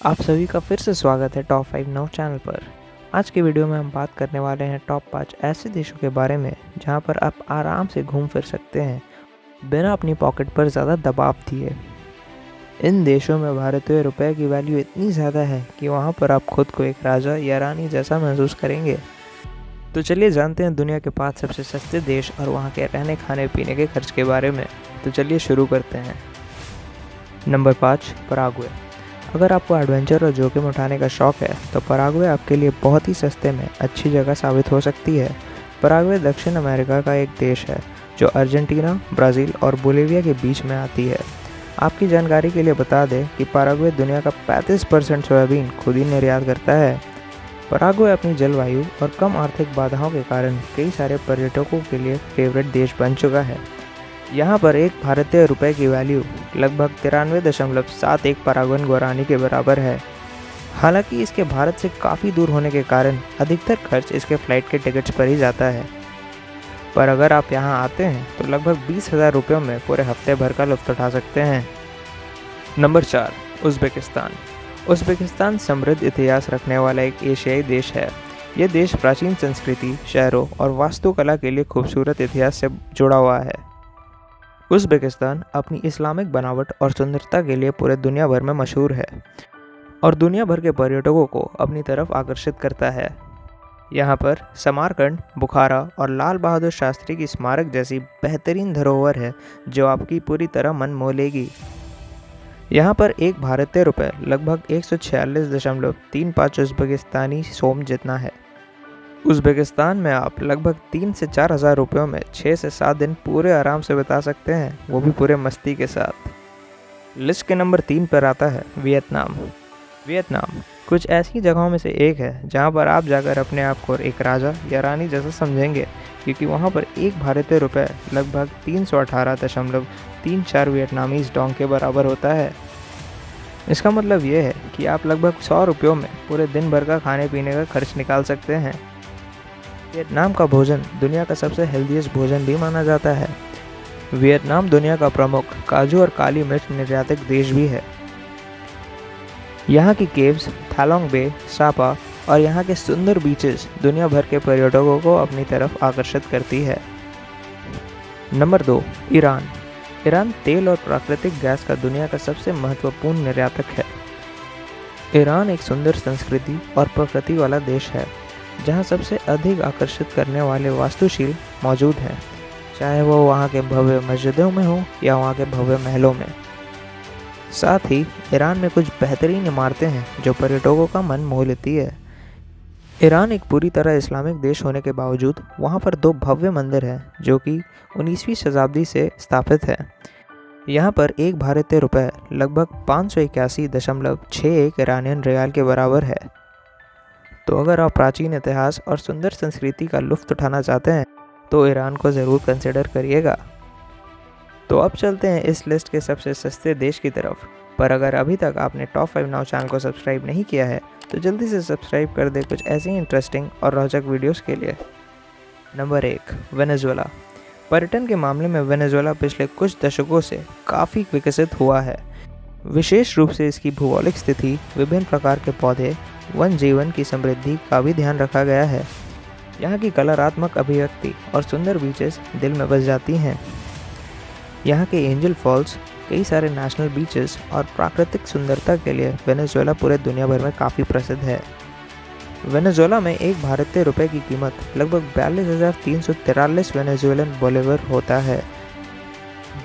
आप सभी का फिर से स्वागत है टॉप 5 नाउ चैनल पर। आज की वीडियो में हम बात करने वाले हैं टॉप 5 ऐसे देशों के बारे में जहां पर आप आराम से घूम फिर सकते हैं बिना अपनी पॉकेट पर ज़्यादा दबाव दिए। इन देशों में भारतीय रुपए की वैल्यू इतनी ज़्यादा है कि वहां पर आप खुद को एक राजा या रानी जैसा महसूस करेंगे। तो चलिए जानते हैं दुनिया के 5 सबसे सस्ते देश और वहाँ के रहने खाने पीने के खर्च के बारे में। तो चलिए शुरू करते हैं। Number 5, Paraguay. अगर आपको एडवेंचर और जोखिम उठाने का शौक है तो पराग्वे आपके लिए बहुत ही सस्ते में अच्छी जगह साबित हो सकती है। पराग्वे दक्षिण अमेरिका का एक देश है जो अर्जेंटीना, ब्राज़ील और बोलिविया के बीच में आती है। आपकी जानकारी के लिए बता दें कि पराग्वे दुनिया का 35% सोयाबीन खुद ही निर्यात करता है। पराग्वे अपनी जलवायु और कम आर्थिक बाधाओं के कारण कई सारे पर्यटकों के लिए फेवरेट देश बन चुका है। यहाँ पर एक भारतीय रुपए की वैल्यू लगभग 93.71 पराग्वेन गुआरानी के बराबर है। हालांकि इसके भारत से काफ़ी दूर होने के कारण अधिकतर खर्च इसके फ़्लाइट के टिकट्स पर ही जाता है। पर अगर आप यहाँ आते हैं तो लगभग 20,000 रुपयों में पूरे हफ्ते भर का लुत्फ़ उठा सकते हैं। Number 4, Uzbekistan. उज़्बेकिस्तान समृद्ध इतिहास रखने वाला एक एशियाई देश है। यह देश प्राचीन संस्कृति, शहरों और वास्तुकला के लिए खूबसूरत इतिहास से जुड़ा हुआ है। उज़्बेकिस्तान अपनी इस्लामिक बनावट और सुंदरता के लिए पूरे दुनिया भर में मशहूर है और दुनिया भर के पर्यटकों को अपनी तरफ आकर्षित करता है। यहाँ पर समरकंद, बुखारा और लाल बहादुर शास्त्री की स्मारक जैसी बेहतरीन धरोहर है जो आपकी पूरी तरह मन मोह लेगी। यहाँ पर एक भारतीय रुपये लगभग 146.35 उज़्बेकिस्तानी सोम जितना है। उज़्बेकिस्तान में आप लगभग 3 से 4 हज़ार रुपयों में 6 से 7 दिन पूरे आराम से बिता सकते हैं, वो भी पूरे मस्ती के साथ। लिस्ट के नंबर 3 पर आता है वियतनाम। वियतनाम कुछ ऐसी जगहों में से एक है जहां पर आप जाकर अपने आप को एक राजा या रानी जैसा समझेंगे, क्योंकि वहां पर एक भारतीय रुपये लगभग 318.34 वियतनामीज डोंग के बराबर होता है। इसका मतलब ये है कि आप लगभग 100 रुपयों में पूरे दिन भर का खाने पीने का खर्च निकाल सकते हैं। वियतनाम का भोजन दुनिया का सबसे हेल्दीएस्ट भोजन भी माना जाता है। वियतनाम दुनिया का प्रमुख काजू और काली मिर्च निर्यातक देश भी है। यहाँ की केव्स, थालोंग बे, सापा और यहाँ के सुंदर बीचेस दुनिया भर के पर्यटकों को अपनी तरफ आकर्षित करती है। Number 2, Iran. ईरान तेल और प्राकृतिक गैस का दुनिया का सबसे महत्वपूर्ण निर्यातक है। ईरान एक सुंदर संस्कृति और प्रकृति वाला देश है जहां सबसे अधिक आकर्षित करने वाले वास्तुशिल्प मौजूद हैं, चाहे वो वहां के भव्य मस्जिदों में हो या वहां के भव्य महलों में। साथ ही ईरान में कुछ बेहतरीन इमारतें हैं जो पर्यटकों का मन मोह लेती है। ईरान एक पूरी तरह इस्लामिक देश होने के बावजूद वहां पर 2 भव्य मंदिर हैं जो कि 19वीं शताब्दी से स्थापित है। यहाँ पर एक भारतीय रुपये लगभग 581.61 ईरानियन रियाल के बराबर है। तो अगर आप प्राचीन इतिहास और सुंदर संस्कृति का लुत्फ़ उठाना चाहते हैं तो ईरान को ज़रूर कंसिडर करिएगा। तो अब चलते हैं इस लिस्ट के सबसे सस्ते देश की तरफ। पर अगर अभी तक आपने टॉप 5 नाउ चैनल को सब्सक्राइब नहीं किया है तो जल्दी से सब्सक्राइब कर दे कुछ ऐसी इंटरेस्टिंग और रोचक वीडियोस के लिए। Number 1, Venezuela. पर्यटन के मामले में वेनेजुएला पिछले कुछ दशकों से काफ़ी विकसित हुआ है। विशेष रूप से इसकी भौगोलिक स्थिति, विभिन्न प्रकार के पौधे, वन जीवन की समृद्धि का भी ध्यान रखा गया है। यहाँ की कलात्मक अभिव्यक्ति और सुंदर बीचेस दिल में बस जाती हैं। यहाँ के एंजल फॉल्स, कई सारे नेशनल बीचेस और प्राकृतिक सुंदरता के लिए वेनेजुएला पूरे दुनिया भर में काफ़ी प्रसिद्ध है। वेनेजुएला में एक भारतीय रुपये की कीमत लगभग 42,343 वेनेजुएलन बोलीवर होता है,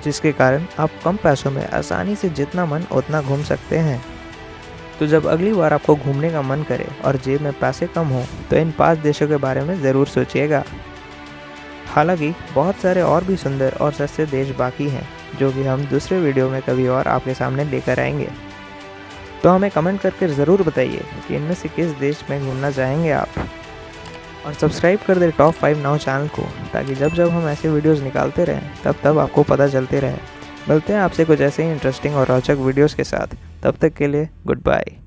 जिसके कारण आप कम पैसों में आसानी से जितना मन उतना घूम सकते हैं। तो जब अगली बार आपको घूमने का मन करे और जेब में पैसे कम हो तो इन 5 देशों के बारे में ज़रूर सोचिएगा। हालांकि बहुत सारे और भी सुंदर और सस्ते देश बाकी हैं जो कि हम दूसरे वीडियो में कभी और आपके सामने लेकर आएंगे। तो हमें कमेंट करके ज़रूर बताइए कि इनमें से किस देश में घूमना चाहेंगे आप, और सब्सक्राइब कर दे टॉप 5 नाउ चैनल को ताकि जब जब हम ऐसे वीडियोस निकालते रहें तब आपको पता चलते रहे। मिलते हैं आपसे कुछ ऐसे ही इंटरेस्टिंग और रोचक वीडियोस के साथ। तब तक के लिए गुड बाय।